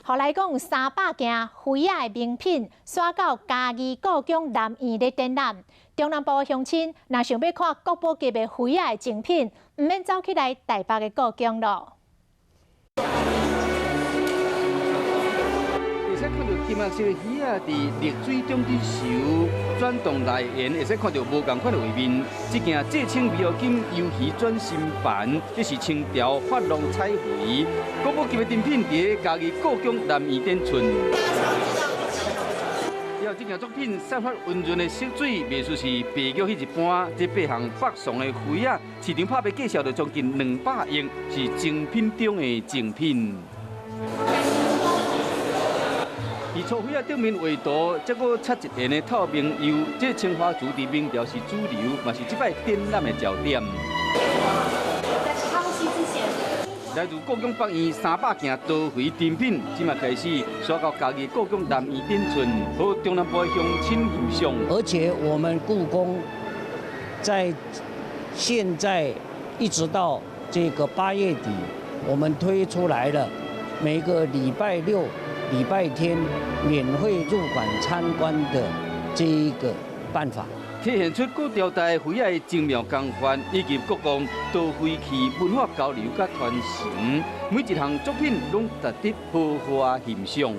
后来讲有300件徽仔的名品刷到嘉义故宫南院咧展览。中南部的乡亲若想要看国宝级的徽仔的精品，唔免走起来台北的故宫咯。 会使看到金仔色的鱼仔伫热水中伫游，转动来源，会使看到无共款的画面。这件制青美金鱿鱼转心盘，这是清朝发龙彩绘，国宝级的珍品伫嘉义故宫南院展出。了这件作品散发温润的色水，艺术是白玉迄一般。这8项北宋的徽仔，市场拍卖价销了将近200亿，是精品中的精品。 伫粗灰仔顶面画图，再搁插一片的透明釉，这青花瓷伫明朝是主流，嘛是这摆展览的焦点。在康熙之前，来自故宫北院300件刀徽珍品，即马开始刷到嘉义故宫南院展出，和中南部的乡亲欣赏。而且我们故宫在现在一直到这个8月底，我们推出来了每个礼拜6。 礼拜天免费入馆参观的这一个办法，体现出各朝代徽仔的精妙工法，以及各宫刀徽器文化交流甲传承。每一项作品拢值得好好欣赏。